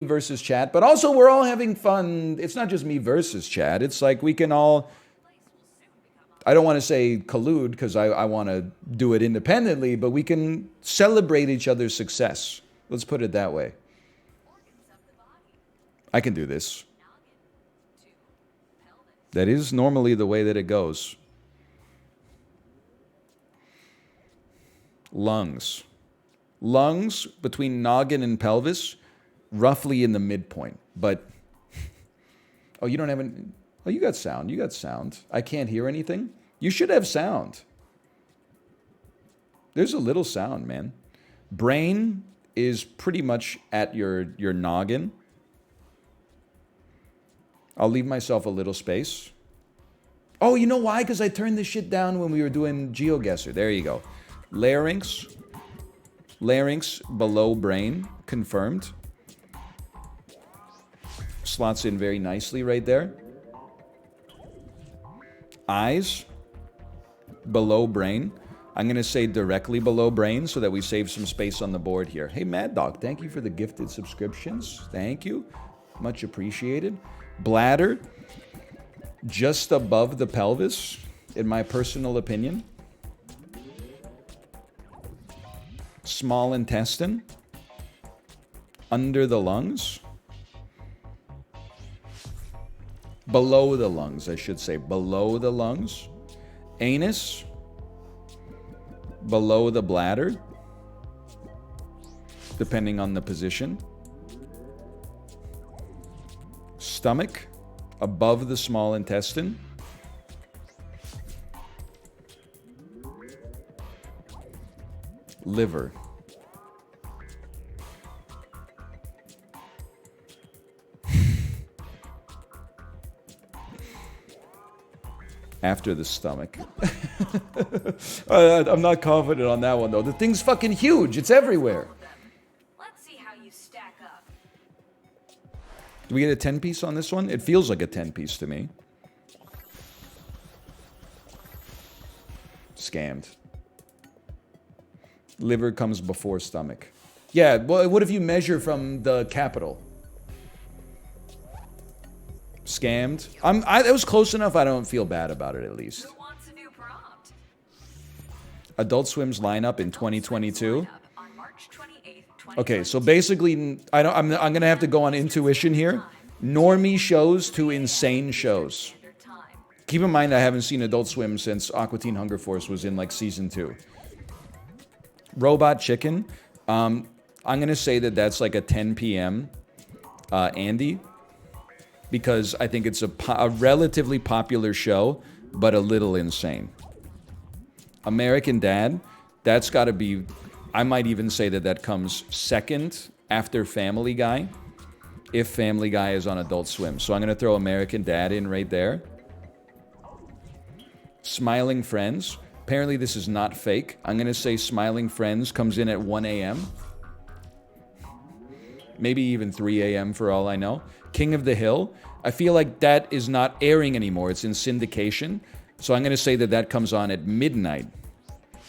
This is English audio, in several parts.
versus chat, but also we're all having fun. It's not just me versus chat. It's like we can all, I don't want to say collude because I want to do it independently, but we can celebrate each other's success. Let's put it that way. I can do this. That is normally the way that it goes. Lungs. Lungs between noggin and pelvis, roughly in the midpoint. But, oh, you don't have any, oh, you got sound. You got sound. I can't hear anything. You should have sound. There's a little sound, man. Brain is pretty much at your noggin. I'll leave myself a little space. Oh, you know why? Because I turned this shit down when we were doing GeoGuessr. There you go. Larynx. Larynx below brain. Confirmed. Slots in very nicely right there. Eyes. Below brain. I'm going to say directly below brain so that we save some space on the board here. Hey, Mad Dog, thank you for the gifted subscriptions. Thank you. Much appreciated. Bladder, just above the pelvis, in my personal opinion. Small intestine, under the lungs. Below the lungs, I should say. Below the lungs. Anus, below the bladder, depending on the position. Stomach, above the small intestine. Liver. After the stomach. I'm not confident on that one, though. The thing's fucking huge. It's everywhere. Let's see how you stack up. Do we get a 10-piece on this one? It feels like a 10-piece to me. Scammed. Liver comes before stomach. Yeah, well, what if you measure from the capital? Scammed. It was close enough. I don't feel bad about it, at least. Who wants a new prompt? Adult Swim's lineup in 2022. On March 28th, Okay, so basically, I'm gonna have to go on intuition here. Normie shows to insane shows. Keep in mind, I haven't seen Adult Swim since Aqua Teen Hunger Force was in like season 2. Robot Chicken. I'm gonna say that that's like a 10 p.m. Andy, because I think it's a relatively popular show, but a little insane. American Dad. That's got to be. I might even say that that comes second after Family Guy, if Family Guy is on Adult Swim. So I'm going to throw American Dad in right there. Smiling Friends. Apparently this is not fake. I'm going to say Smiling Friends comes in at 1 a.m. Maybe even 3 a.m. for all I know. King of the Hill. I feel like that is not airing anymore. It's in syndication. So I'm going to say that that comes on at midnight.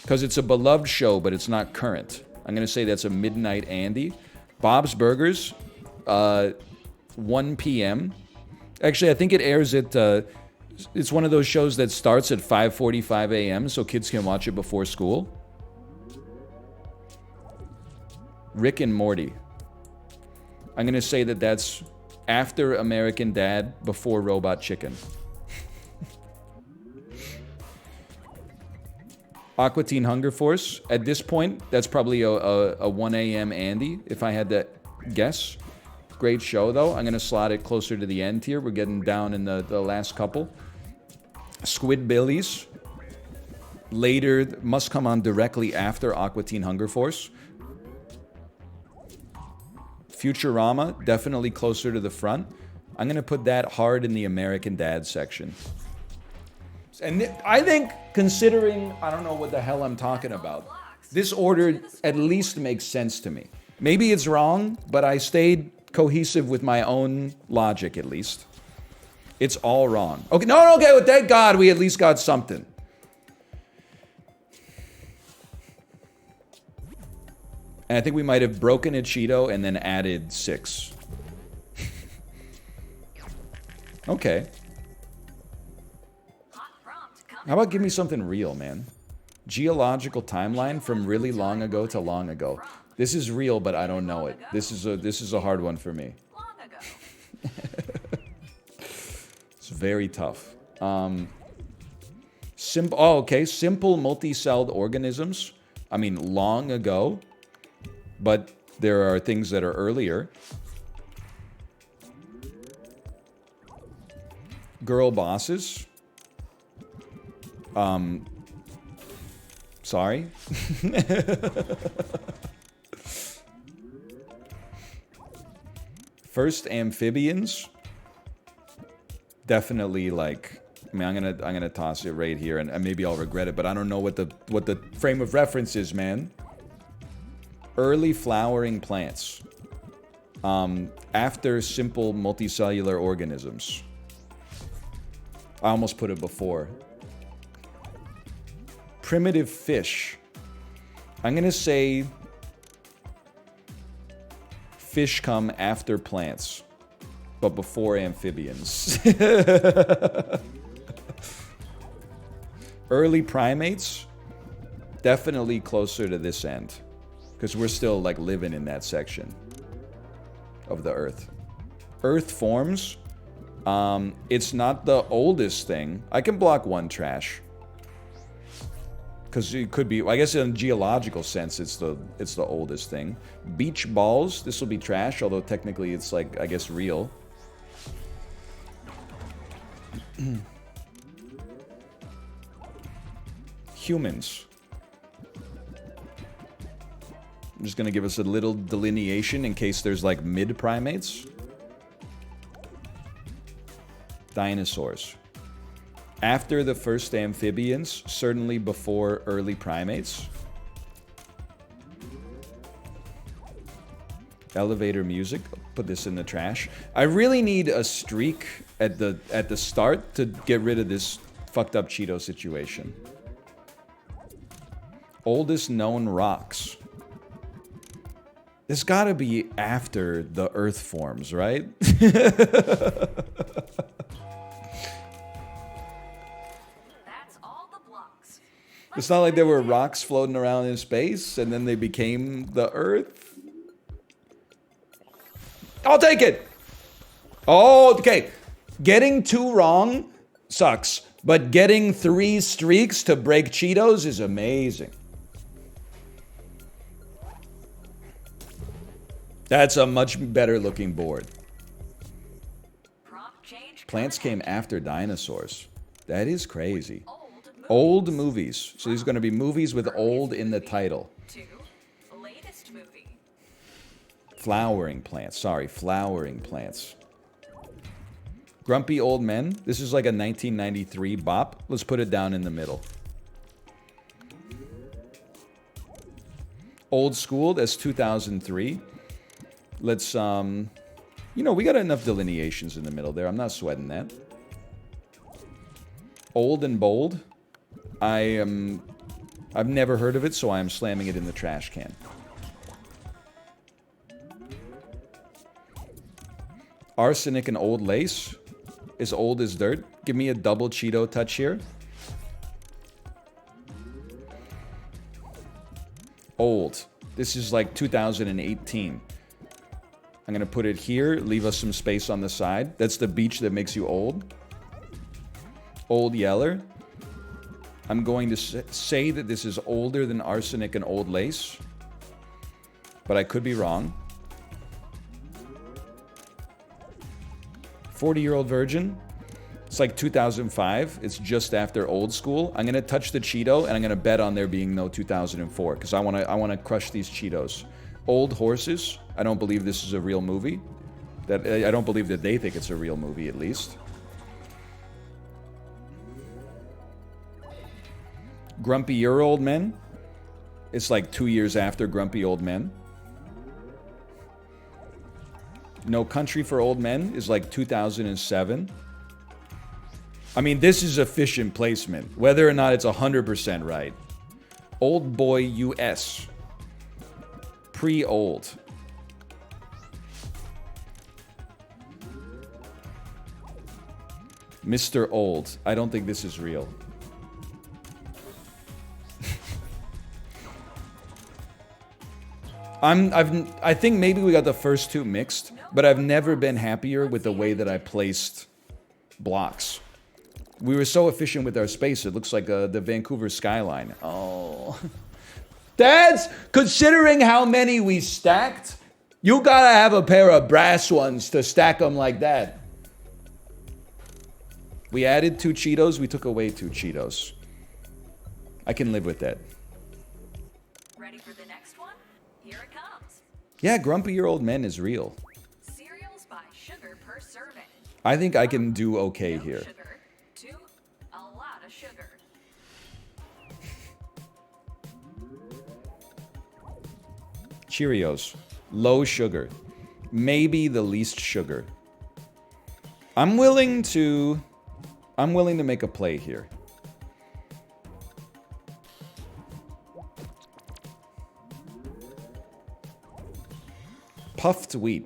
Because it's a beloved show, but it's not current. I'm going to say that's a midnight Andy. Bob's Burgers, 1 p.m. Actually, I think it airs at... it's one of those shows that starts at 5:45 a.m. so kids can watch it before school. Rick and Morty. I'm going to say that that's after American Dad, before Robot Chicken. Aqua Teen Hunger Force. At this point, that's probably a 1 a.m. Andy, if I had to guess. Great show, though. I'm going to slot it closer to the end here. We're getting down in the last couple. Squidbillies. Later, must come on directly after Aqua Teen Hunger Force. Futurama, definitely closer to the front. I'm going to put that hard in the American Dad section. And I think, considering, I don't know what the hell I'm talking about, this order at least makes sense to me. Maybe it's wrong, but I stayed cohesive with my own logic, at least. It's all wrong. Okay, no, okay, well, thank God we at least got something. And I think we might have broken a Cheeto and then added 6. Okay. Hot prompt coming. How about give me something real, man? Geological timeline from really long ago to long ago. This is real, but I don't know it. This is a hard one for me. Long ago. It's very tough. Oh, okay. Simple multi-celled organisms. I mean, long ago, but there are things that are earlier. Girl bosses. Sorry. First amphibians. Definitely like, I mean, I'm gonna toss it right here, and maybe I'll regret it, but I don't know what the frame of reference is, man. Early flowering plants. After simple multicellular organisms. I almost put it before. Primitive fish. I'm gonna say fish come after plants, but before amphibians. Early primates, definitely closer to this end, because we're still like living in that section of the Earth. Earth forms, it's not the oldest thing. I can block one trash. Because it could be, I guess in a geological sense, it's the oldest thing. Beach balls, this will be trash, although technically it's like, I guess, real. Humans. I'm just gonna give us a little delineation in case there's like mid-primates. Dinosaurs. After the first amphibians, certainly before early primates. Elevator music. Put this in the trash. I really need a streak at the start to get rid of this fucked up Cheeto situation. Oldest known rocks. This gotta be after the Earth forms, right? It's not like there were rocks floating around in space and then they became the Earth. I'll take it. Oh, okay. Getting 2 wrong sucks, but getting 3 streaks to break Cheetos is amazing. That's a much better looking board. Plants came after dinosaurs. That is crazy. Old movies. So these are going to be movies with old in the title. Latest movie. Flowering plants. Sorry, flowering plants. Grumpy Old Men. This is like a 1993 bop. Let's put it down in the middle. Old School. That's 2003. Let's, you know, we got enough delineations in the middle there. I'm not sweating that. Old and Bold. I've never heard of it, so I am slamming it in the trash can. Arsenic and Old Lace is old as dirt. Give me a double Cheeto touch here. Old. This is like 2018. I'm going to put it here, leave us some space on the side. That's the beach that makes you old. Old Yeller. I'm going to say that this is older than Arsenic and Old Lace, but I could be wrong. 40-Year-Old Virgin. It's like 2005. It's just after Old School. I'm going to touch the Cheeto, and I'm going to bet on there being no 2004, because I want to crush these Cheetos. Old Horses. I don't believe this is a real movie. I don't believe that they think it's a real movie, at least. Grumpy Year Old Men. It's like 2 years after Grumpy Old Men. No Country for Old Men is like 2007. I mean, this is efficient placement, whether or not it's 100% right. Old Boy US. Pre-old. Mr. Old. I don't think this is real. I think maybe we got the first two mixed, but I've never been happier with the way that I placed blocks. We were so efficient with our space, it looks like the Vancouver skyline. Oh. That's, considering how many we stacked, you gotta have a pair of brass ones to stack them like that. We added 2 Cheetos, we took away 2 Cheetos. I can live with that. Ready for the next one? Here it comes. Yeah, Grumpy Old Men is real. Cereals by sugar per serving. I think I can do okay No here. sugar to a lot of sugar. Cheerios. Low sugar. Maybe the least sugar. I'm willing to make a play here. Puffed wheat.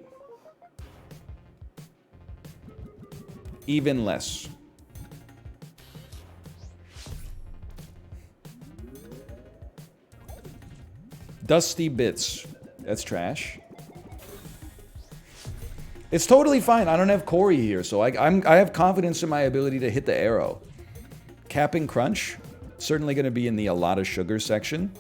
Even less. Dusty bits. That's trash. It's totally fine. I don't have Corey here, so I have confidence in my ability to hit the arrow. Cap'n Crunch. Certainly going to be in the a lot of sugar section.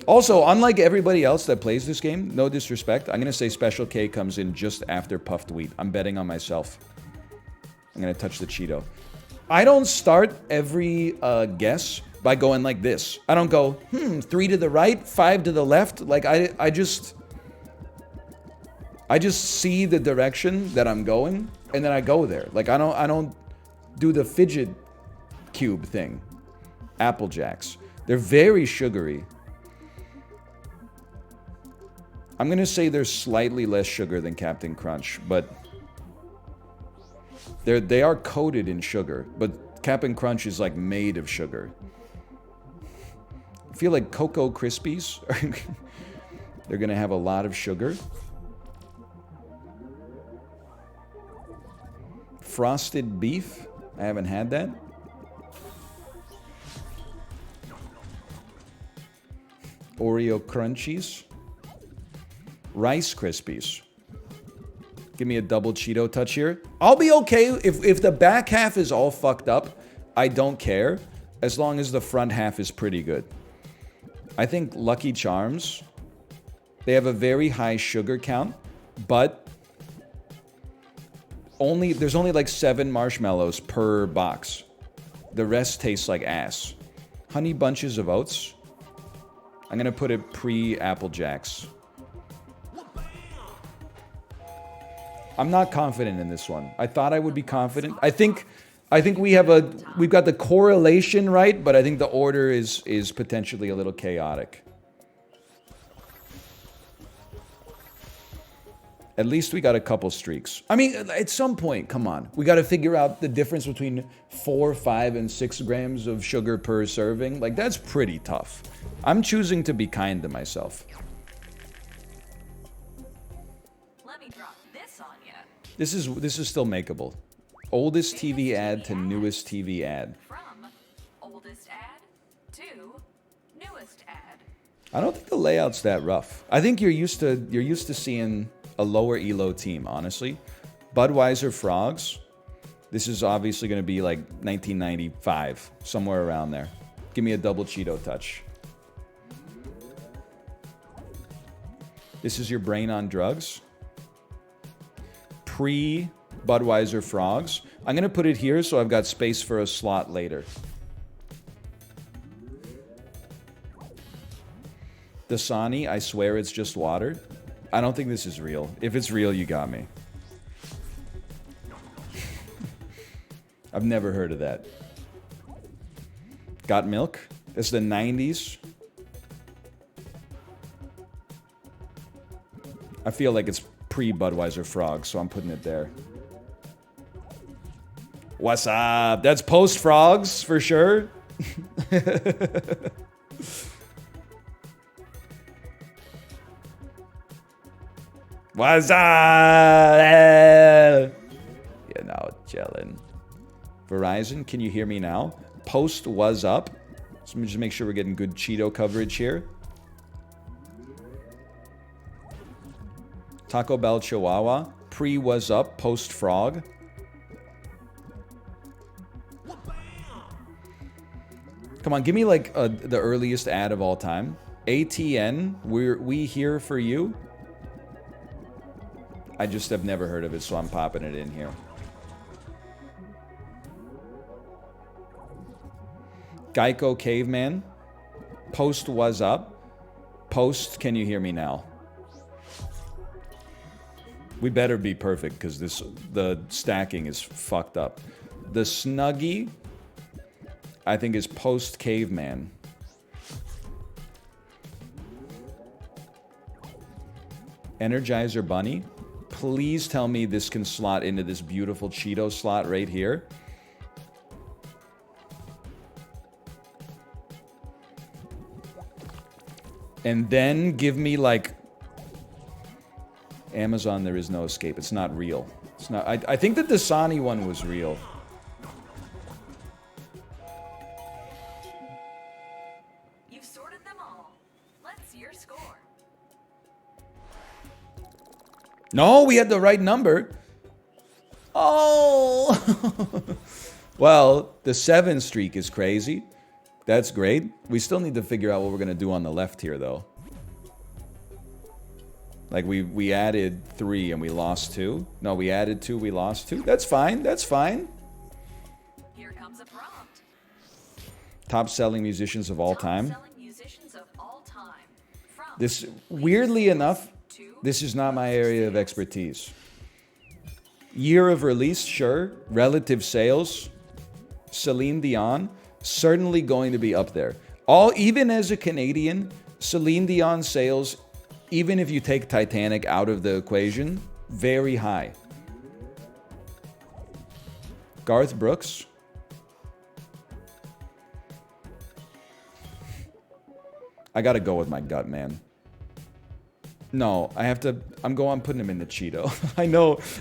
Also, unlike everybody else that plays this game, no disrespect, I'm going to say Special K comes in just after Puffed Wheat. I'm betting on myself. I'm going to touch the Cheeto. I don't start every guess by going like this. I don't go, 3 to the right, 5 to the left. Like, I just see the direction that I'm going, and then I go there. Like, I don't do the fidget cube thing. Apple Jacks. They're very sugary. I'm going to say they're slightly less sugar than Captain Crunch, but they are coated in sugar, but Cap'n Crunch is like made of sugar. I feel like Cocoa Krispies, they're going to have a lot of sugar. Frosted beef, I haven't had that. Oreo Crunchies. Rice Krispies. Give me a double Cheeto touch here. I'll be okay if the back half is all fucked up. I don't care as long as the front half is pretty good. I think Lucky Charms, they have a very high sugar count, but there's only like 7 marshmallows per box. The rest tastes like ass. Honey Bunches of Oats. I'm gonna put it pre-Apple Jacks. I'm not confident in this one. I thought I would be confident. I think we've got the correlation right, but I think the order is potentially a little chaotic. At least we got a couple streaks. I mean, at some point, come on. We got to figure out the difference between 4, 5, and 6 grams of sugar per serving. Like, that's pretty tough. I'm choosing to be kind to myself. This is still makeable. Oldest TV ad to newest TV ad. From oldest ad to newest ad. I don't think the layout's that rough. I think you're used to seeing a lower elo team, honestly. Budweiser Frogs. This is obviously going to be like 1995, somewhere around there. Give me a double Cheeto touch. This is your brain on drugs. Pre-Budweiser Frogs. I'm going to put it here so I've got space for a slot later. Dasani, I swear it's just water. I don't think this is real. If it's real, you got me. I've never heard of that. Got Milk? It's the 90s. I feel like it's pre-Budweiser Frog, so I'm putting it there. What's up? That's post-Frogs, for sure. What's up? Jellin. Verizon, can you hear me now? Post was up. So let me just make sure we're getting good Cheeto coverage here. Taco Bell Chihuahua. Pre was up. Post frog. Come on, give me like the earliest ad of all time. ATN, we here for you. I just have never heard of it, so I'm popping it in here. Geico Caveman. Post was up. Post, can you hear me now? We better be perfect because the stacking is fucked up. The Snuggie, I think, is Post Caveman. Energizer Bunny. Please tell me this can slot into this beautiful Cheeto slot right here. And then give me like Amazon, there is no escape. It's not real. It's not. I think the Dasani one was real. You've sorted them all. Let's see your score. No, we had the right number. Oh. Well, the 7 streak is crazy. That's great. We still need to figure out what we're going to do on the left here, though. Like, we added 3 and we lost 2. No, we added 2, we lost 2. That's fine. That's fine. Here comes a prompt. Top selling musicians of all time. Top-selling musicians of all time. From This, weirdly enough, this is not my area of expertise. Year of release, sure. Relative sales. Celine Dion, certainly going to be up there. Even as a Canadian, Celine Dion sales, even if you take Titanic out of the equation, very high. Garth Brooks. I gotta go with my gut, man. No, I have to. I'm putting him in the Cheeto.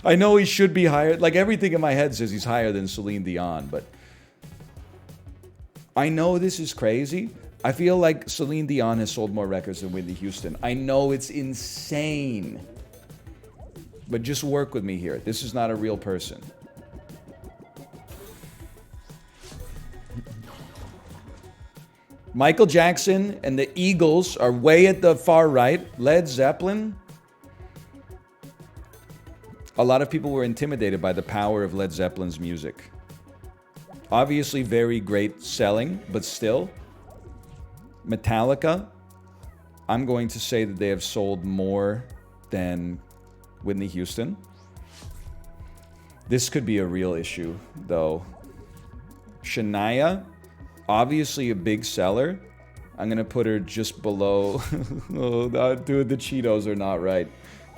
I know he should be higher. Like, everything in my head says he's higher than Celine Dion, but I know this is crazy. I feel like Celine Dion has sold more records than Whitney Houston. I know it's insane. But just work with me here. This is not a real person. Michael Jackson and the Eagles are way at the far right. Led Zeppelin. A lot of people were intimidated by the power of Led Zeppelin's music. Obviously very great selling, but still. Metallica, I'm going to say that they have sold more than Whitney Houston. This could be a real issue, though. Shania, obviously a big seller. I'm going to put her just below. Oh, dude, the Cheetos are not right.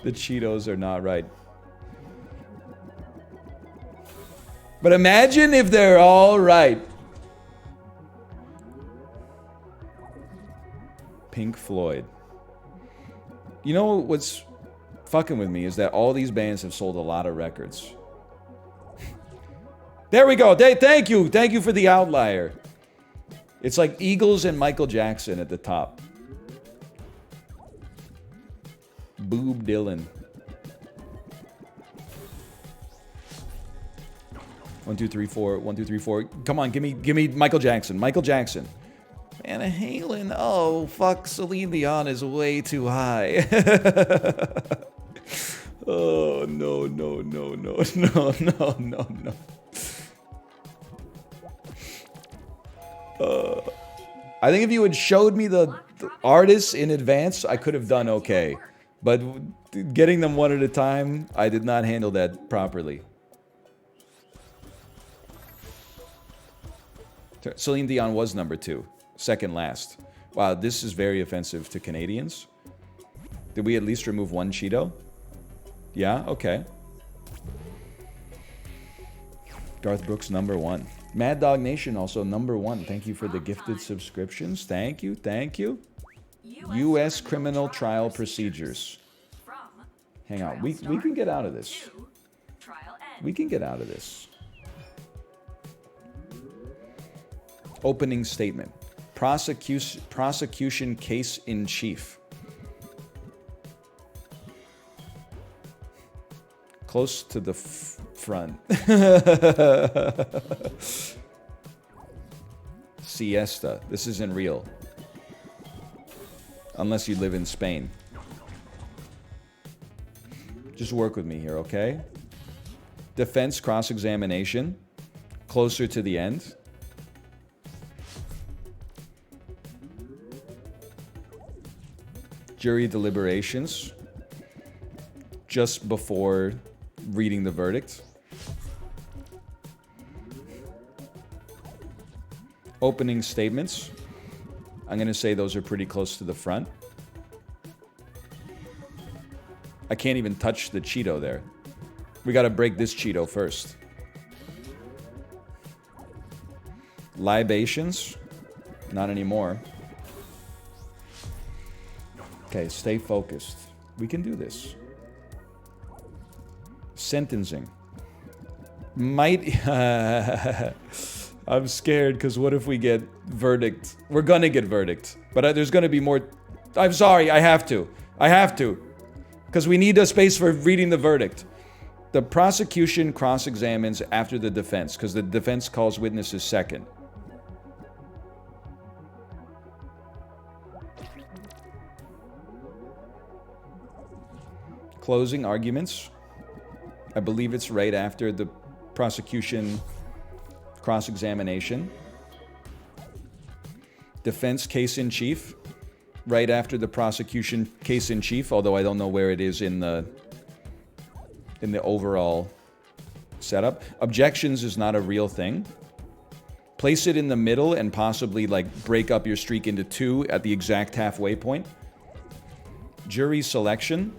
The Cheetos are not right. But imagine if they're all right. Pink Floyd. You know what's fucking with me is that all these bands have sold a lot of records. There we go. Thank you. Thank you for the outlier. It's like Eagles and Michael Jackson at the top. Boob Dylan. 1, 2, 3, 4. 1, 2, 3, 4. Come on, give me Michael Jackson. Michael Jackson. Van Halen. Oh, fuck. Celine Dion is way too high. Oh, no. I think if you had showed me the artists in advance, I could have done okay. But getting them one at a time, I did not handle that properly. Celine Dion was number 2. Second last. Wow, this is very offensive to Canadians. Did we at least remove one Cheeto? Yeah? Okay. Garth Brooks, number 1. Mad Dog Nation, also number 1. Thank you for the gifted subscriptions. Thank you. U.S. Criminal Trial Procedures. Hang on. We can get out of this. We can get out of this. Opening statement. Prosecution case in chief. Close to the front. Siesta. This isn't real. Unless you live in Spain. Just work with me here, okay? Defense cross-examination. Closer to the end. Jury deliberations. Just before reading the verdict. Opening statements. I'm going to say those are pretty close to the front. I can't even touch the Cheeto there. We got to break this Cheeto first. Libations. Not anymore. Okay, stay focused. We can do this. Sentencing. Might... I'm scared because what if we get verdict? We're gonna get verdict. But there's gonna be more... I'm sorry, I have to. I have to. Because we need a space for reading the verdict. The prosecution cross-examines after the defense, because the defense calls witnesses second. Closing arguments. I believe it's right after the prosecution cross-examination. Defense case in chief. Right after the prosecution case in chief, although I don't know where it is in the overall setup. Objections is not a real thing. Place it in the middle and possibly like break up your streak into two at the exact halfway point. Jury selection.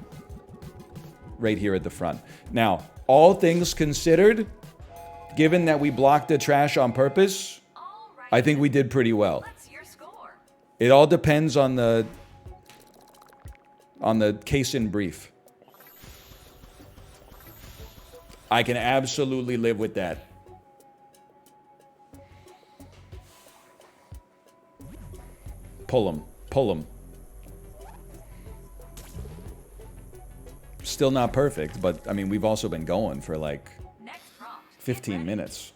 Right here at the front. Now, all things considered, given that we blocked the trash on purpose, I think we did pretty well. What's your score? It all depends on the case in brief. I can absolutely live with that. Pull him. Pull him. Still not perfect, but I mean, we've also been going for like 15 minutes.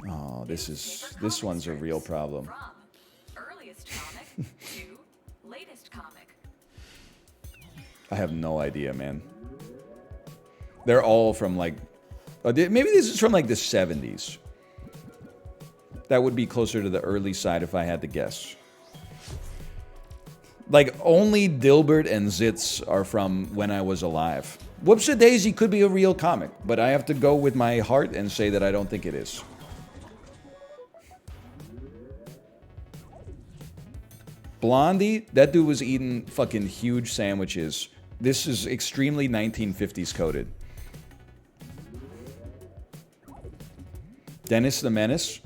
Oh, this one's a real problem. Earliest comic to latest comic. I have no idea, man. They're all from like, maybe this is from like the 70s. That would be closer to the early side if I had to guess. Like, only Dilbert and Zitz are from when I was alive. Whoops-a-daisy could be a real comic, but I have to go with my heart and say that I don't think it is. Blondie, that dude was eating fucking huge sandwiches. This is extremely 1950s coded. Dennis the Menace,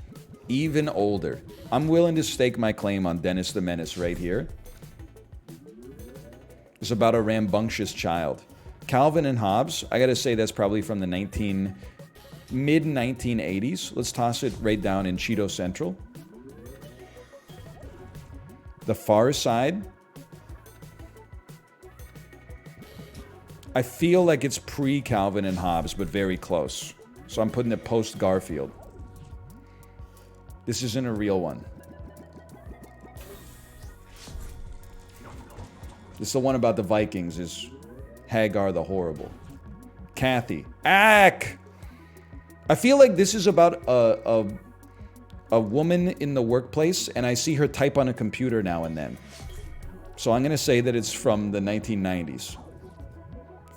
even older. I'm willing to stake my claim on Dennis the Menace right here. It's about a rambunctious child. Calvin and Hobbes, I gotta say that's probably from the mid-1980s. Let's toss it right down in Cheeto Central. The Far Side. I feel like it's pre-Calvin and Hobbes, but very close. So I'm putting it post-Garfield. This isn't a real one. This is the one about the Vikings, is Hagar the Horrible. Kathy. Ack! I feel like this is about a woman in the workplace, and I see her type on a computer now and then. So I'm going to say that it's from the 1990s.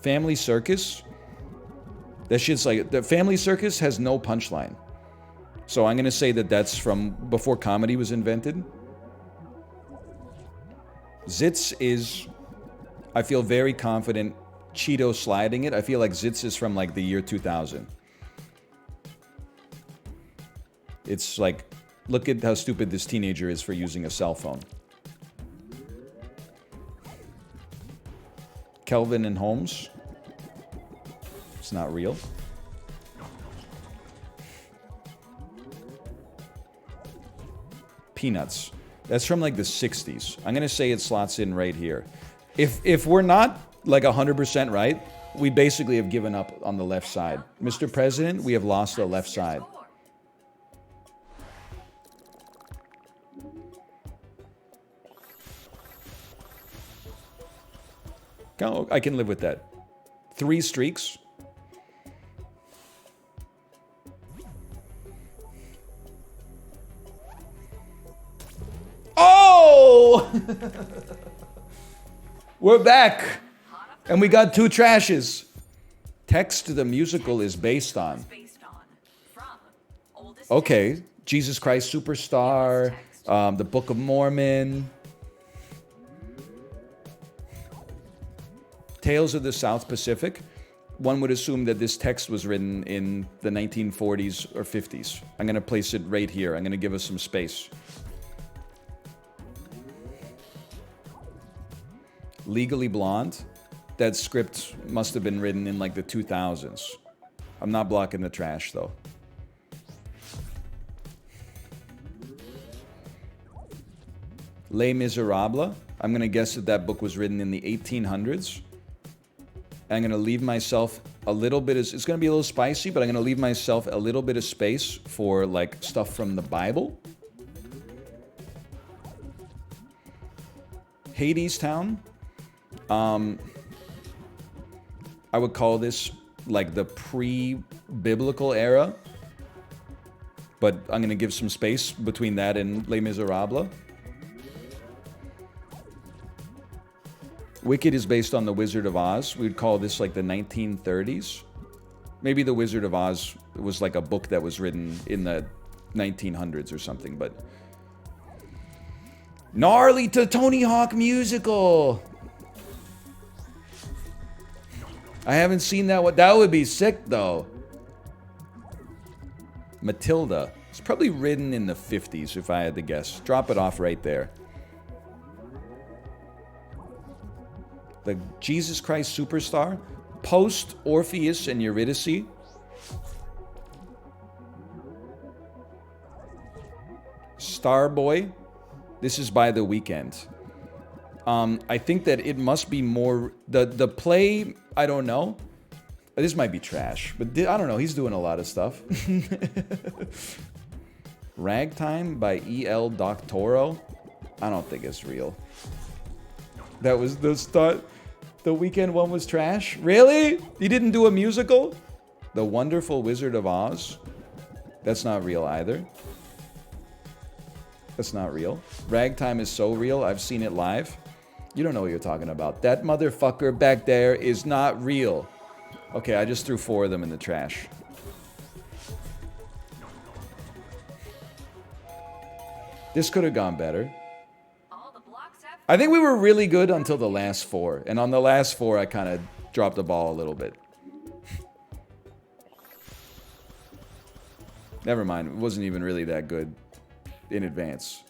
Family Circus. That shit's like... The Family Circus has no punchline. So I'm going to say that that's from before comedy was invented. Zitz is... I feel very confident Cheeto sliding it. I feel like Zitz is from like the year 2000. It's like, look at how stupid this teenager is for using a cell phone. Kelvin and Holmes. It's not real. Peanuts. That's from like the 60s. I'm going to say it slots in right here. If we're not like 100% right, we basically have given up on the left side. Mr. President, we have lost the left side. Oh, I can live with that. 3 streaks. Oh! We're back. And we got 2 trashes. Text the musical is based on. Okay. Jesus Christ Superstar. The Book of Mormon. Tales of the South Pacific. One would assume that this text was written in the 1940s or 50s. I'm going to place it right here. I'm going to give us some space. Legally Blonde. That script must have been written in like the 2000s. I'm not blocking the trash though. Les Miserables. I'm going to guess that that book was written in the 1800s. I'm going to leave myself a little bit of, it's going to be a little spicy, but I'm going to leave myself a little bit of space for like stuff from the Bible. Hades Town. I would call this like the pre-biblical era, but I'm going to give some space between that and Les Miserables. Wicked is based on The Wizard of Oz. We would call this like the 1930s. Maybe The Wizard of Oz was like a book that was written in the 1900s or something, but... Gnarly to Tony Hawk musical! I haven't seen that. That would be sick, though. Matilda. It's probably written in the 50s, if I had to guess. Drop it off right there. The Jesus Christ Superstar. Post Orpheus and Eurydice. Starboy. This is by The Weeknd. I think that it must be more... The play, I don't know. This might be trash, but I don't know. He's doing a lot of stuff. Ragtime by E.L. Doctorow. I don't think it's real. That was the start. The Weeknd one was trash? Really? He didn't do a musical? The Wonderful Wizard of Oz? That's not real either. That's not real. Ragtime is so real. I've seen it live. You don't know what you're talking about. That motherfucker back there is not real. Okay, I just threw 4 of them in the trash. This could have gone better. I think we were really good until the last 4. And on the last 4, I kind of dropped the ball a little bit. Never mind. It wasn't even really that good in advance.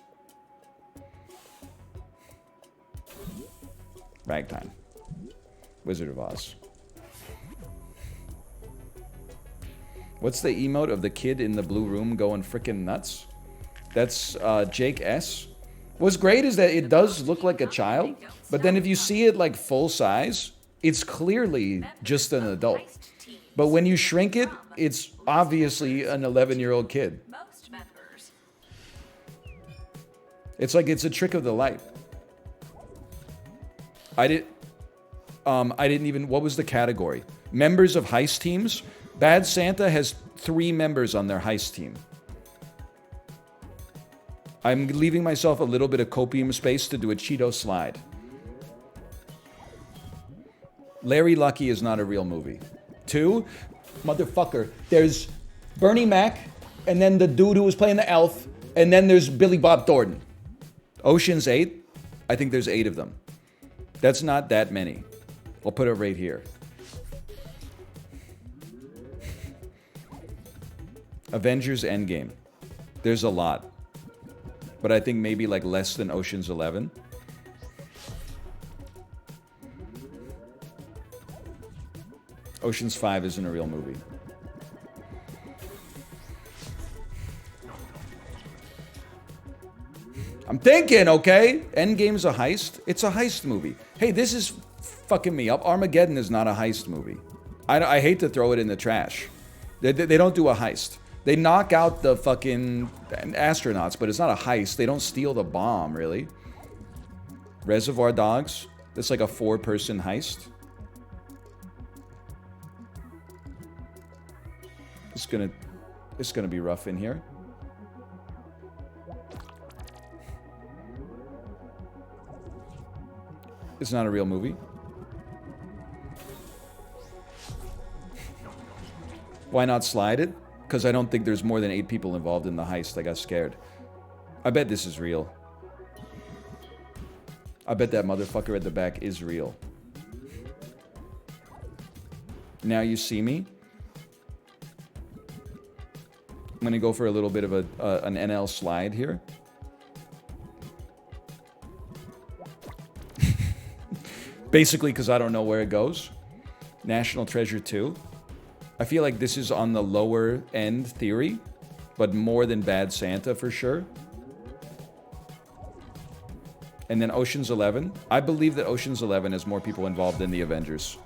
Ragtime. Wizard of Oz. What's the emote of the kid in the blue room going frickin' nuts? That's Jake S. What's great is that it does look like a child, but then if you see it like full size, it's clearly just an adult. But when you shrink it, it's obviously an 11-year-old kid. It's like it's a trick of the light. I didn't even... What was the category? Members of Heist teams? Bad Santa has 3 members on their Heist team. I'm leaving myself a little bit of copium space to do a Cheeto slide. Larry Lucky is not a real movie. 2, motherfucker, there's Bernie Mac, and then the dude who was playing the elf, and then there's Billy Bob Thornton. Ocean's 8, I think there's 8 of them. That's not that many. I'll put it right here. Avengers Endgame. There's a lot. But I think maybe like less than Ocean's 11. Ocean's 5 isn't a real movie. I'm thinking, okay? Endgame's a heist. It's a heist movie. Hey, this is fucking me up. Armageddon is not a heist movie. I hate to throw it in the trash. They don't do a heist. They knock out the fucking astronauts, but it's not a heist. They don't steal the bomb, really. Reservoir Dogs. That's like a 4-person heist. It's gonna be rough in here. It's not a real movie. Why not slide it? Because I don't think there's more than 8 people involved in the heist. I got scared. I bet this is real. I bet that motherfucker at the back is real. Now you see me. I'm gonna go for a little bit of an NL slide here. Basically because I don't know where it goes. National Treasure 2. I feel like this is on the lower end theory, but more than Bad Santa for sure. And then Ocean's 11. I believe that Ocean's 11 has more people involved than the Avengers.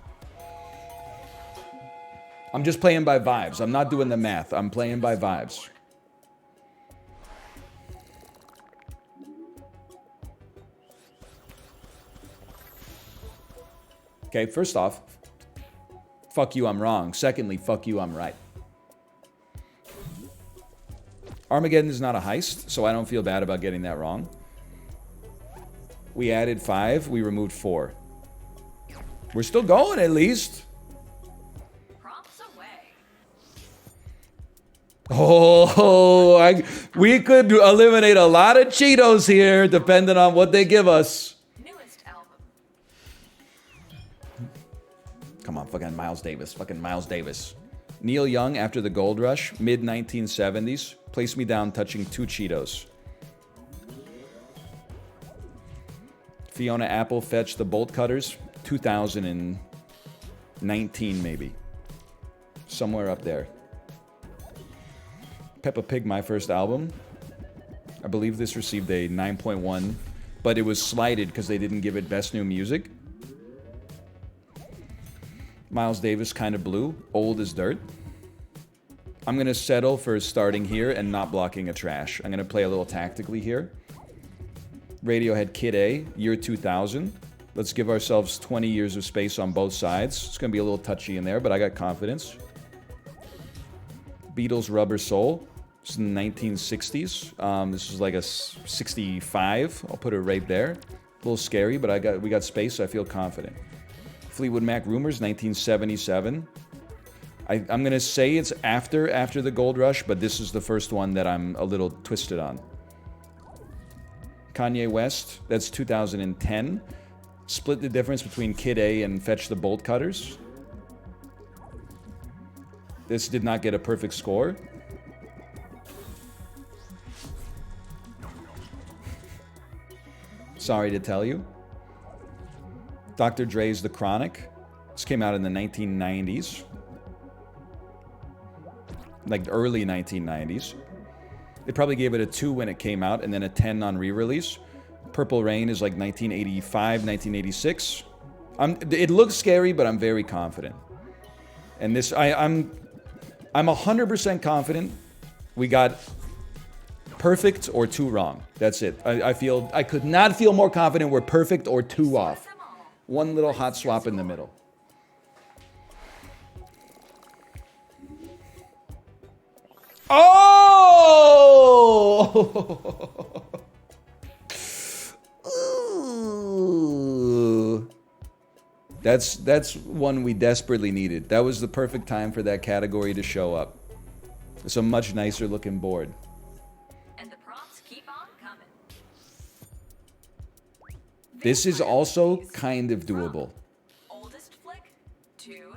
I'm just playing by vibes. I'm not doing the math. I'm playing by vibes. Okay, first off, fuck you, I'm wrong. Secondly, fuck you, I'm right. Armageddon is not a heist, so I don't feel bad about getting that wrong. We added 5, we removed 4. We're still going, at least. Prompts away. Oh, we could eliminate a lot of Cheetos here, depending on what they give us. Newest album. Come on, fucking Miles Davis. Fucking Miles Davis. Neil Young, After the Gold Rush, mid-1970s. Place me down touching 2 Cheetos. Fiona Apple, Fetch the Bolt Cutters. 2019, maybe. Somewhere up there. Peppa Pig, My First Album. I believe this received a 9.1, but it was slighted because they didn't give it Best New Music. Miles Davis, Kind of Blue. Old as Dirt. I'm going to settle for starting here and not blocking a trash. I'm going to play a little tactically here. Radiohead, Kid A, year 2000. Let's give ourselves 20 years of space on both sides. It's going to be a little touchy in there, but I got confidence. Beatles, Rubber Soul. This is in the 1960s. This is like a 65. I'll put it right there. A little scary, but we got space, so I feel confident. Fleetwood Mac, Rumors, 1977. I'm going to say it's after the Gold Rush, but this is the first one that I'm a little twisted on. Kanye West, that's 2010. Split the difference between Kid A and Fetch the Bolt Cutters. This did not get a perfect score. Sorry to tell you. Dr. Dre's The Chronic. This came out in the 1990s. Like early 1990s. They probably gave it a 2 when it came out and then a 10 on re-release. Purple Rain is like 1985, 1986. It looks scary, but I'm very confident. And this, I'm 100% confident we got perfect or 2 wrong. That's it. I could not feel more confident we're perfect or 2 off. One little hot swap in the middle. Oh! Ooh. That's one we desperately needed. That was the perfect time for that category to show up. It's a much nicer looking board. And the prompts keep on coming. This is also kind of doable. Oldest flick to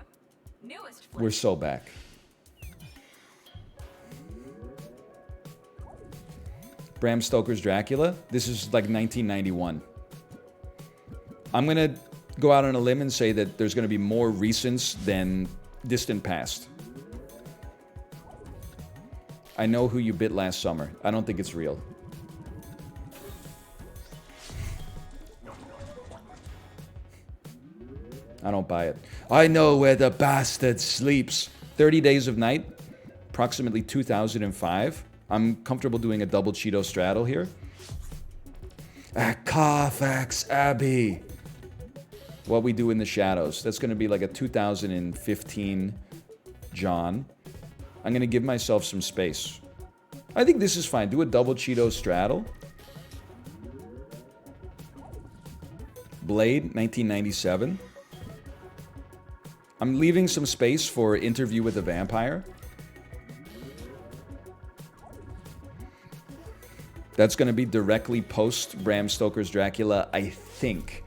newest flick. We're so back. Bram Stoker's Dracula. This is like 1991. I'm going to go out on a limb and say that there's going to be more recents than distant past. I Know Who You Bit Last Summer. I don't think it's real. I don't buy it. I know where the bastard sleeps. 30 Days of Night, approximately 2005. I'm comfortable doing a double Cheeto straddle here. At Carfax Abbey. What We Do in the Shadows. That's going to be like a 2015 John. I'm going to give myself some space. I think this is fine. Do a double Cheeto straddle. Blade, 1997. I'm leaving some space for Interview with a Vampire. That's going to be directly post Bram Stoker's Dracula, I think.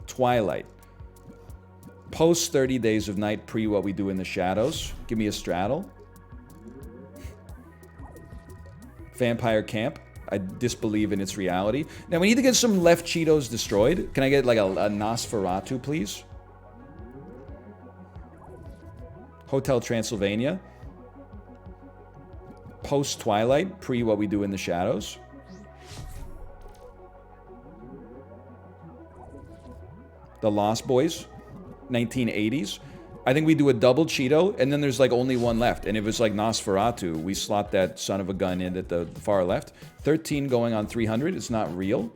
Twilight. Post 30 Days of Night, pre What We Do in the Shadows. Give me a straddle. Vampire Camp. I disbelieve in its reality. Now, we need to get some left Cheetos destroyed. Can I get like a Nosferatu, please? Hotel Transylvania. Post-Twilight, pre What We Do in the Shadows. The Lost Boys, 1980s. I think we do a double Cheeto, and then there's like only one left. And if it's like Nosferatu, we slot that son of a gun in at the far left. 13 going on 300. It's not real.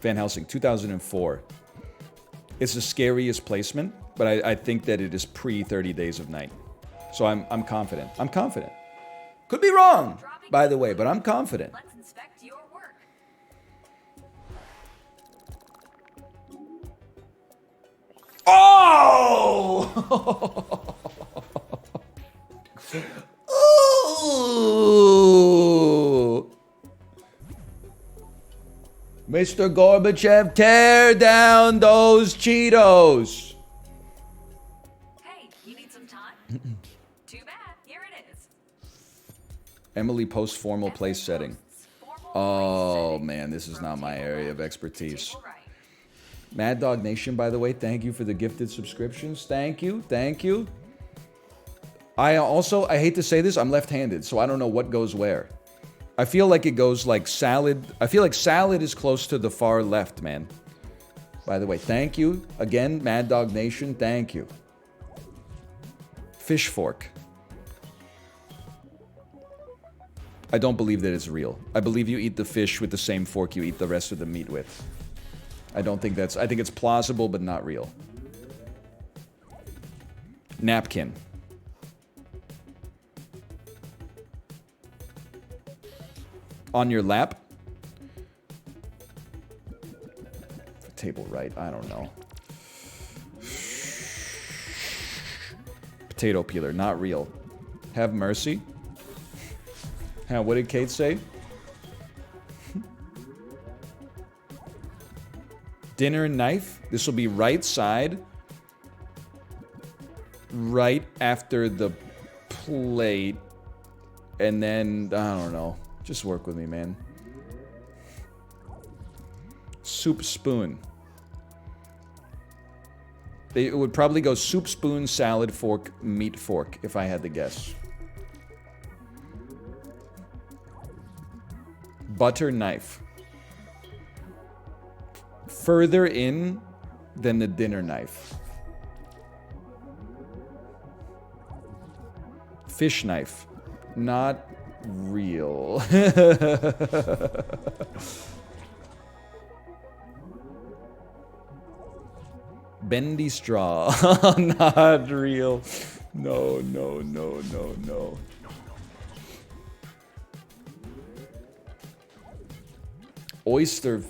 Van Helsing, 2004. It's the scariest placement, but I think that it is pre 30 Days of Night. So I'm confident. I'm confident. Could be wrong, by the way, but I'm confident. Let's inspect your work. Oh! Ooh! Mr. Gorbachev, tear down those Cheetos! Hey, you need some time? Too bad. Here it is. Emily post formal place setting. Oh man, this is not my area of expertise. Mad Dog Nation, by the way, thank you for the gifted subscriptions. Thank you, thank you. I hate to say this, I'm left-handed, so I don't know what goes where. I feel like it goes like salad. I feel like salad is close to the far left, man. By the way, thank you. Again, Mad Dog Nation, thank you. Pitchfork. I don't believe that it's real. I believe you eat the fish with the same fork you eat the rest of the meat with. I think it's plausible, but not real. Napkin. On your lap. Table right, I don't know. Potato peeler, not real. Have mercy. What did Kate say? Dinner knife. This will be right side. Right after the plate. And then, I don't know. Just work with me, man. Soup spoon. It would probably go soup spoon, salad fork, meat fork, if I had to guess. Butter knife. Further in than the dinner knife. Fish knife. Not real. Bendy straw. Not real. No, no, no, no, no. Oyster.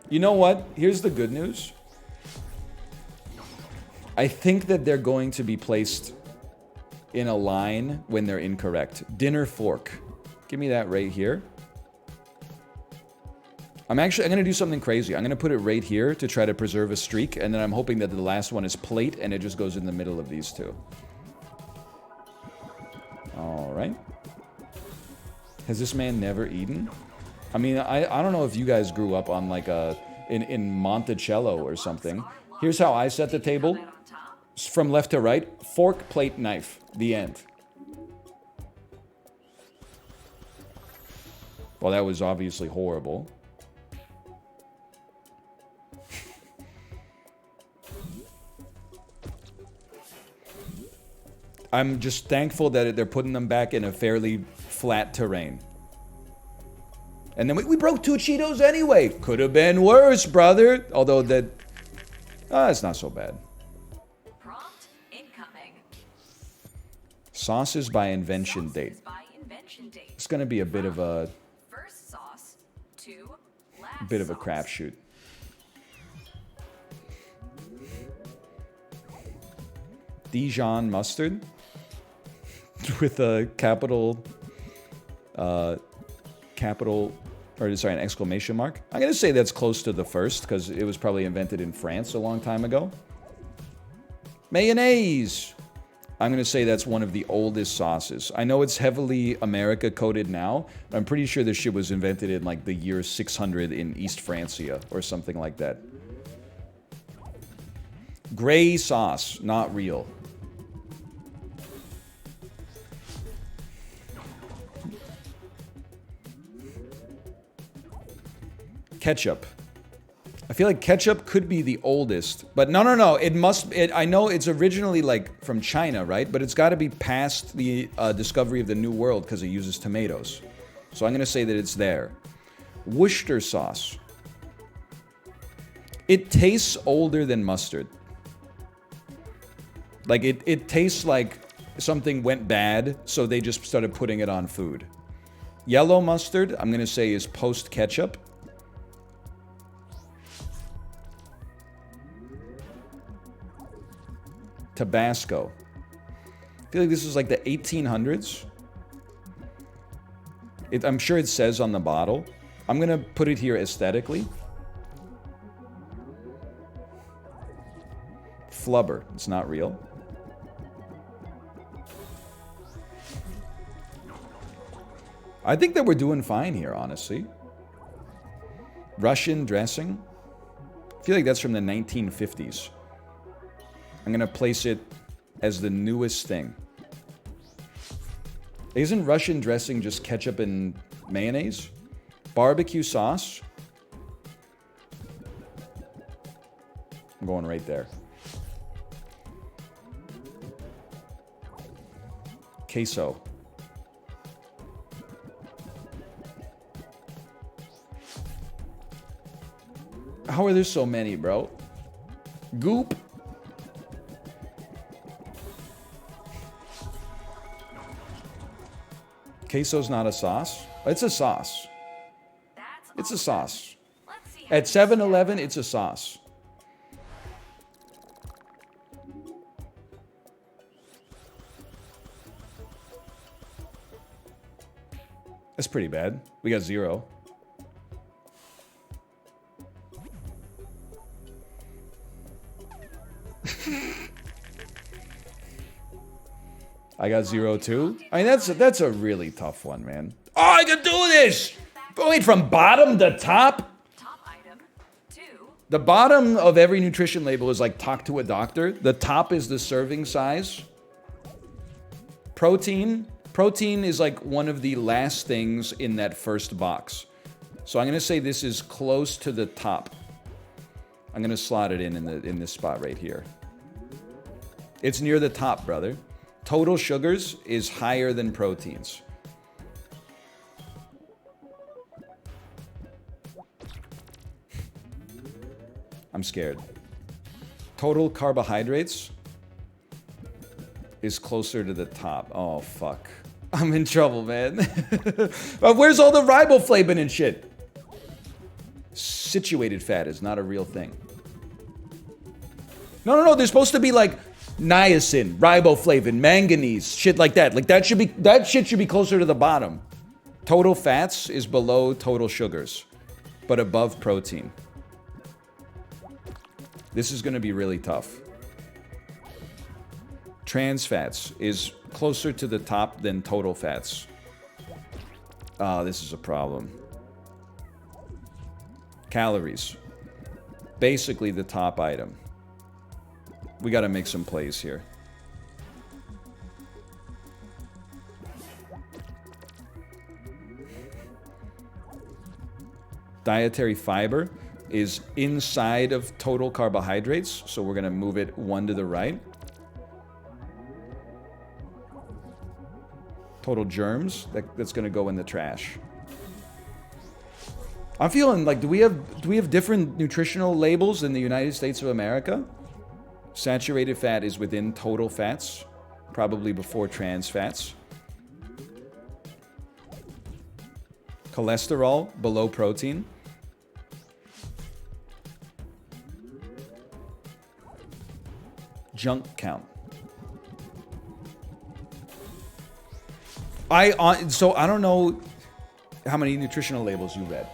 You know what? Here's the good news. I think that they're going to be placed in a line when they're incorrect. Dinner fork. Give me that right here. I'm going to do something crazy. I'm going to put it right here to try to preserve a streak, and then I'm hoping that the last one is plate, and it just goes in the middle of these two. All right. Has this man never eaten? I mean, I don't know if you guys grew up on like in Monticello or something. Here's how I set the table. From left to right, fork, plate, knife. The end. Well, that was obviously horrible. I'm just thankful that they're putting them back in a fairly flat terrain. And then we broke 2 Cheetos anyway. Could have been worse, brother. Although that... it's not so bad. Prompt incoming. Sauces by invention date. It's going to be a bit of a... First sauce to last bit of a sauce. crapshoot. Dijon mustard with a capital, an exclamation mark. I'm gonna say that's close to the first because it was probably invented in France a long time ago. Mayonnaise. I'm gonna say that's one of the oldest sauces. I know it's heavily America coded now, but I'm pretty sure this shit was invented in like the year 600 in East Francia or something like that. Gray sauce, not real. Ketchup. I feel like ketchup could be the oldest, but no. It must. I know it's originally like from China, right? But it's got to be past the discovery of the New World because it uses tomatoes. So I'm gonna say that it's there. Worcester sauce. It tastes older than mustard. Like it tastes like something went bad, so they just started putting it on food. Yellow mustard, I'm gonna say is post ketchup. Tabasco. I feel like this is like the 1800s. I'm sure it says on the bottle. I'm going to put it here aesthetically. Flubber. It's not real. I think that we're doing fine here, honestly. Russian dressing. I feel like that's from the 1950s. I'm gonna place it as the newest thing. Isn't Russian dressing just ketchup and mayonnaise? Barbecue sauce. I'm going right there. Queso. How are there so many, bro? Goop. Queso's not a sauce. It's a sauce. It's a sauce. At 7-Eleven, it's a sauce. That's pretty bad. We got 0. I got 0 too. I mean, that's a really tough one, man. Oh, I can do this! Wait, from bottom to top? Top item 2. The bottom of every nutrition label is like talk to a doctor. The top is the serving size. Protein. Protein is like one of the last things in that first box. So I'm gonna say this is close to the top. I'm gonna slot it in this spot right here. It's near the top, brother. Total sugars is higher than proteins. I'm scared. Total carbohydrates is closer to the top. Oh, fuck. I'm in trouble, man. Where's all the riboflavin and shit? Situated fat is not a real thing. No. There's supposed to be like niacin, riboflavin, manganese, shit like that. Like that shit should be closer to the bottom. Total fats is below total sugars, but above protein. This is going to be really tough. Trans fats is closer to the top than total fats. Ah, this is a problem. Calories. Basically the top item. We got to make some plays here. Dietary fiber is inside of total carbohydrates, so we're going to move it one to the right. Total germs, that's going to go in the trash. I'm feeling like, do we have different nutritional labels in the United States of America? Saturated fat is within total fats, probably before trans fats. Cholesterol below protein. Junk count. So I don't know how many nutritional labels you read.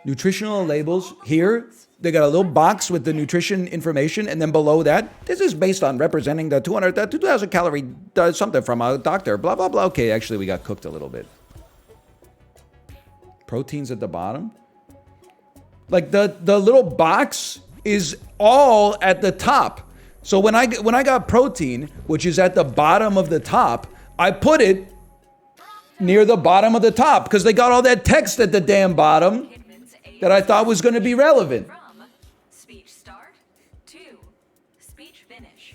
Nutritional labels here, they got a little box with the nutrition information, and then below that, this is based on representing the 2,000 calorie something from a doctor, blah, blah, blah. Okay, actually, we got cooked a little bit. Proteins at the bottom. Like the little box is all at the top. So when I got protein, which is at the bottom of the top, I put it near the bottom of the top because they got all that text at the damn bottom that I thought was going to be relevant. From speech start to speech finish.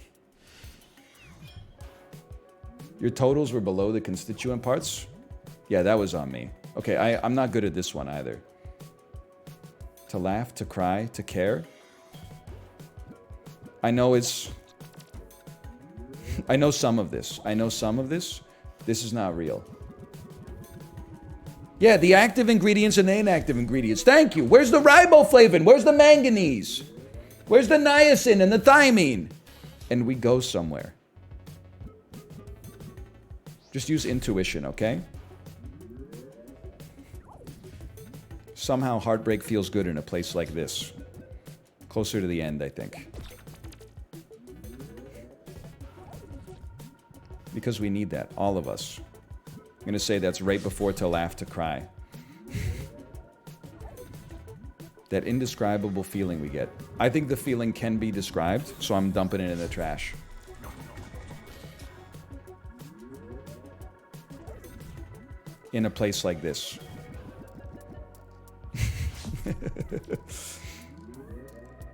Your totals were below the constituent parts? Yeah, that was on me. Okay, I'm not good at this one either. To laugh, to cry, to care. I know some of this. This is not real. Yeah, the active ingredients and the inactive ingredients. Thank you. Where's the riboflavin? Where's the manganese? Where's the niacin and the thymine? And we go somewhere. Just use intuition, okay? Somehow heartbreak feels good in a place like this. Closer to the end, I think. Because we need that, all of us. I'm gonna say that's right before to laugh, to cry. That indescribable feeling we get. I think the feeling can be described, so I'm dumping it in the trash. In a place like this.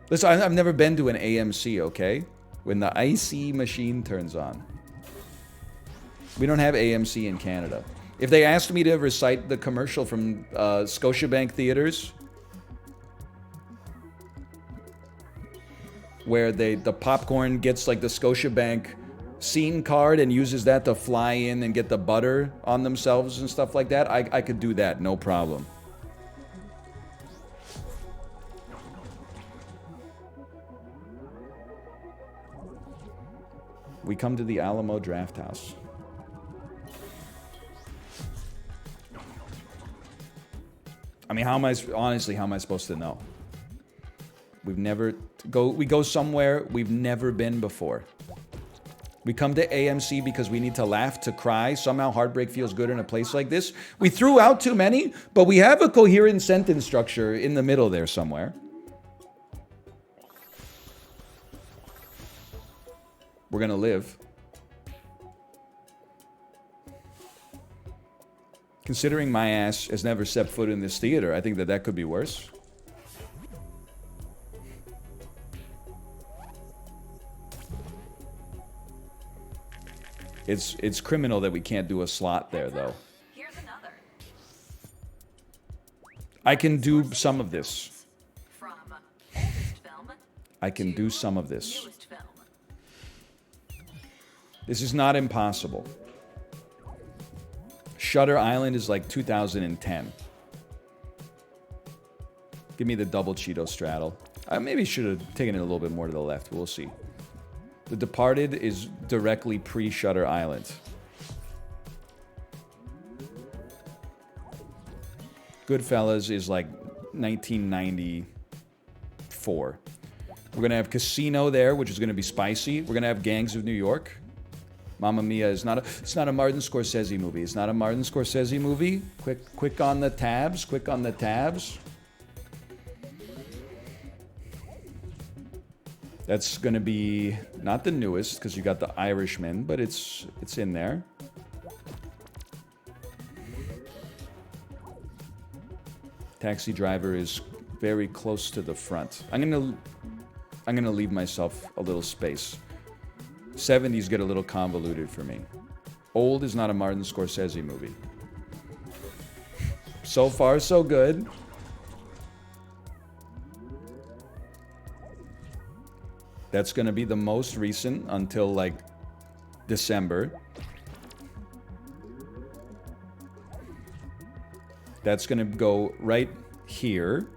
Listen, I've never been to an AMC, okay? When the icy machine turns on. We don't have AMC in Canada. If they asked me to recite the commercial from Scotiabank Theaters, where the popcorn gets like the Scotiabank scene card and uses that to fly in and get the butter on themselves and stuff like that, I could do that, no problem. We come to the Alamo Draft House. I mean, how am I supposed to know? We go somewhere we've never been before. We come to AMC because we need to laugh, to cry. Somehow heartbreak feels good in a place like this. We threw out too many, but we have a coherent sentence structure in the middle there somewhere. We're gonna live. Considering my ass has never set foot in this theater, I think that could be worse. It's criminal that we can't do a slot there, though. Here's another. I can do some of this. From oldest film I can do some of this. newest film. This is not impossible. Shutter Island is like 2010. Give me the double Cheeto straddle. I maybe should have taken it a little bit more to the left, but we'll see. The Departed is directly pre-Shutter Island. Goodfellas is like 1994. We're going to have Casino there, which is going to be spicy. We're going to have Gangs of New York. Mamma Mia is it's not a Martin Scorsese movie. It's not a Martin Scorsese movie. Quick on the tabs. Quick on the tabs. That's going to be not the newest because you got the Irishman, but it's in there. Taxi Driver is very close to the front. I'm gonna leave myself a little space. 70s get a little convoluted for me. Old is not a Martin Scorsese movie. So far, so good. That's gonna be the most recent until like December. That's gonna go right here.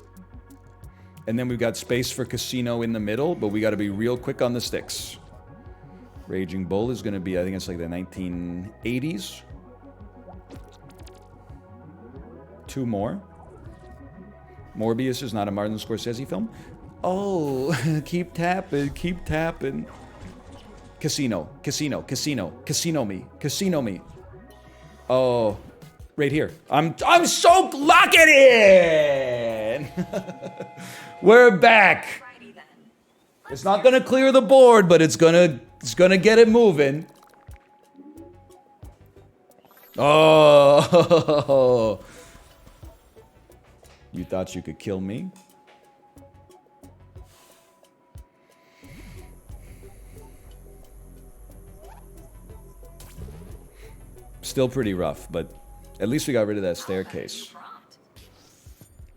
And then we've got space for Casino in the middle, but we gotta be real quick on the sticks. Raging Bull is gonna be, I think it's like the 1980s. Two more. Morbius is not a Martin Scorsese film. Oh, keep tapping, keep tapping. Casino, Casino, Casino, Casino me, Casino me. Oh, right here. I'm so lock it in. We're back. It's not gonna clear the board, but it's gonna get it moving. Oh, you thought you could kill me? Still pretty rough, but at least we got rid of that staircase.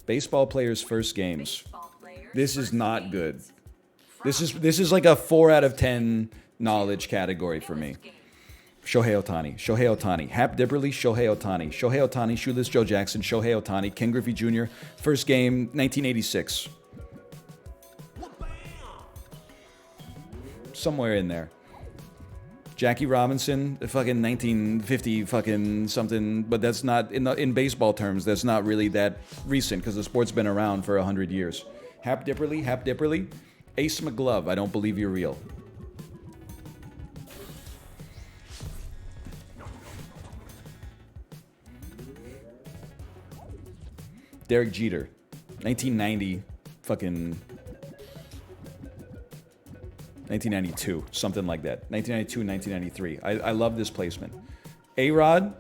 Baseball players' first games. This is not good. This is like a 4 out of 10 knowledge category for me. Shohei Ohtani, Shohei Ohtani, Hap Dipperly, Shohei Ohtani, Shohei Ohtani, Shoeless Joe Jackson, Shohei Ohtani, Ken Griffey Jr., first game, 1986. Somewhere in there. Jackie Robinson, fucking 1950 fucking something, but that's not, in baseball terms, that's not really that recent because the sport's been around for 100 years. Hap Dipperly, Ace McGlove, I don't believe you're real. Derek Jeter, 1990, fucking 1992, something like that. 1992, 1993. I love this placement. A-Rod,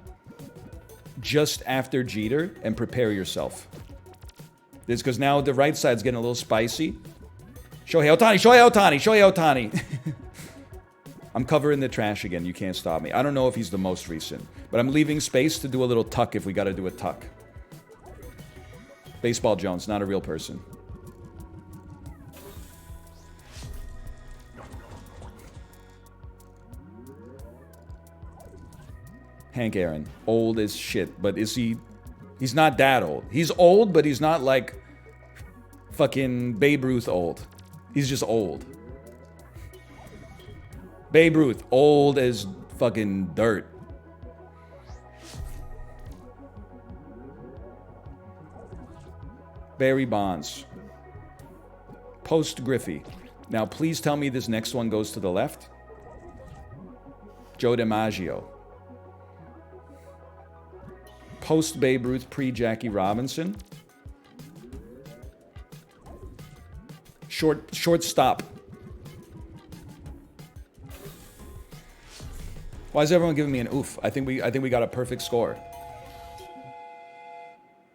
just after Jeter, and prepare yourself. This because now the right side's getting a little spicy. Shohei Ohtani, Shohei Ohtani, Shohei Ohtani. I'm covering the trash again. You can't stop me. I don't know if he's the most recent, but I'm leaving space to do a little tuck if we got to do a tuck. Baseball Jones, not a real person. Hank Aaron, old as shit, but is he... He's not that old. He's old, but he's not like fucking Babe Ruth old. He's just old. Babe Ruth, old as fucking dirt. Barry Bonds. Post Griffey. Now, please tell me this next one goes to the left. Joe DiMaggio. Post Babe Ruth, pre Jackie Robinson. Shortstop. Why is everyone giving me an oof? I think we got a perfect score.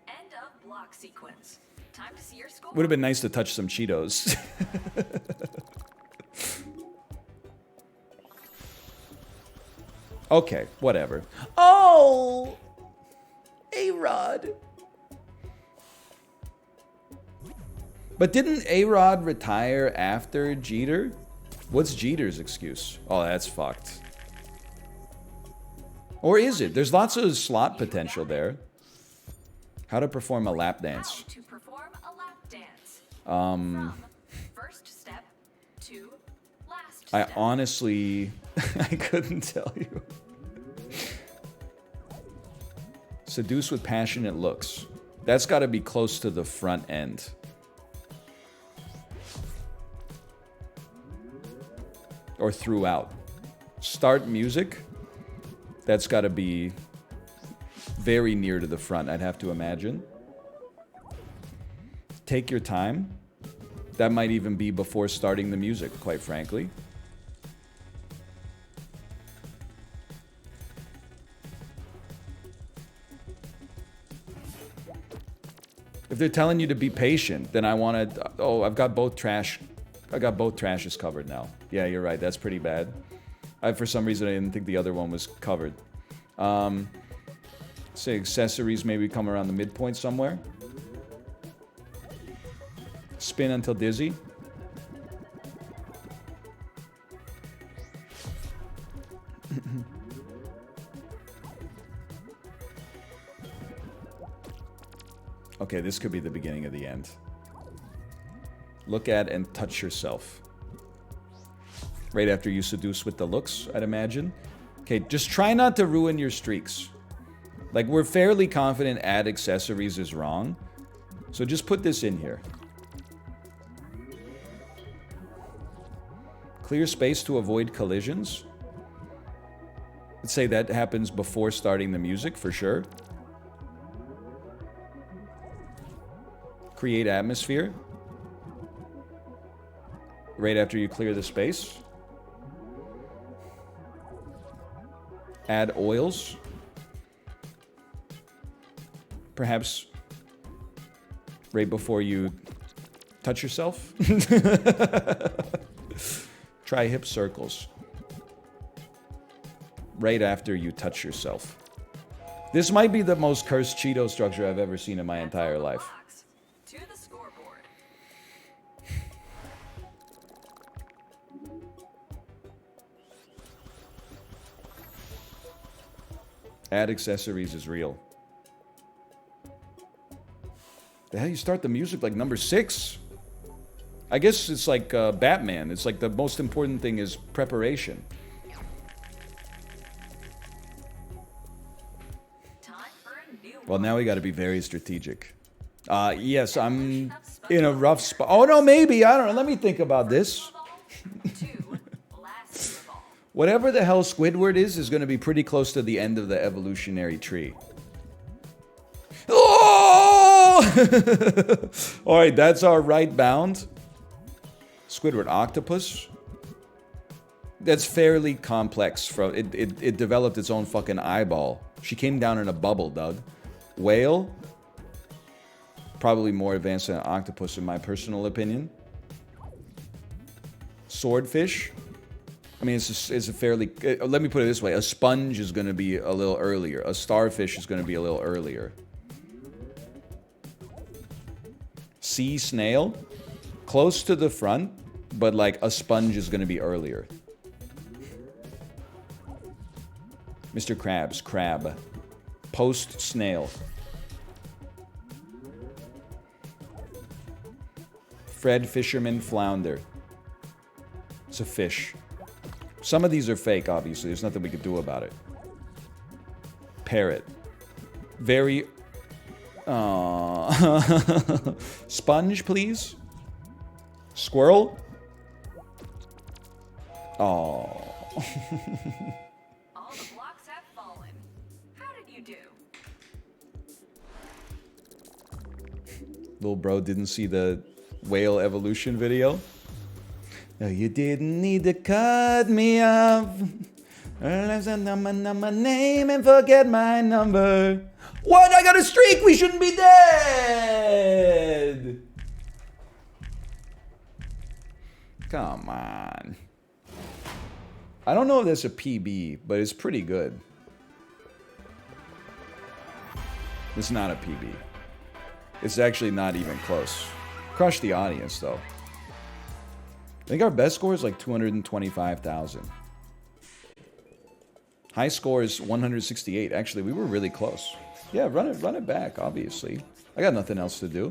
End of block sequence. Time to see your score. Would have been nice to touch some Cheetos. Okay, whatever. Oh! A-Rod. But didn't A-Rod retire after Jeter? What's Jeter's excuse? Oh, that's fucked. Or is it? There's lots of slot potential there. How to perform a lap dance. How to perform a lap dance. Um, First step to last I step. honestly, I couldn't tell you. Seduce with passionate looks. That's got to be close to the front end. Or throughout. Start music. That's got to be very near to the front, I'd have to imagine. Take your time. That might even be before starting the music, quite frankly. If they're telling you to be patient, then I want to... Oh, I've got both trash... I got both trashes covered now. Yeah, you're right. That's pretty bad. For some reason, I didn't think the other one was covered. Say accessories maybe come around the midpoint somewhere. Spin until dizzy. Okay, this could be the beginning of the end. Look at and touch yourself. Right after you seduce with the looks, I'd imagine. Okay, just try not to ruin your streaks. Like, we're fairly confident add accessories is wrong. So just put this in here. Clear space to avoid collisions. Let's say that happens before starting the music, for sure. Create atmosphere. Right after you clear the space. Add oils. Perhaps right before you touch yourself. Try hip circles. Right after you touch yourself. This might be the most cursed Cheeto structure I've ever seen in my entire life. To the scoreboard. Add accessories is real. The hell, you start the music like number 6? I guess it's like Batman. It's like the most important thing is preparation. Time for a new Well, now we got to be very strategic. Yes, I'm in a rough spot. Oh, no, maybe. I don't know. Let me think about this. Whatever the hell Squidward is going to be pretty close to the end of the evolutionary tree. Oh! All right, that's our right bound. Squidward octopus. That's fairly complex. From it developed its own fucking eyeball. She came down in a bubble, Doug. Whale. Probably more advanced than an octopus in my personal opinion. Swordfish. I mean, it's a fairly... let me put it this way. A sponge is going to be a little earlier. A starfish is going to be a little earlier. Sea snail. Close to the front, but like a sponge is going to be earlier. Mr. Krabs. Crab. Post snail. Fred Fisherman Flounder. It's a fish. Some of these are fake, obviously. There's nothing we could do about it. Parrot. Very... Sponge, please. Squirrel. Oh. All the blocks have fallen. How did you do? Little bro didn't see the whale evolution video. No, you didn't need to cut me off. My name and forget my number. What? I got a streak. We shouldn't be dead. Come on. I don't know if that's a PB, but it's pretty good. It's not a PB. It's actually not even close. Crush the audience, though. I think our best score is like 225,000. High score is 168. Actually, we were really close. Yeah, run it back, obviously. I got nothing else to do.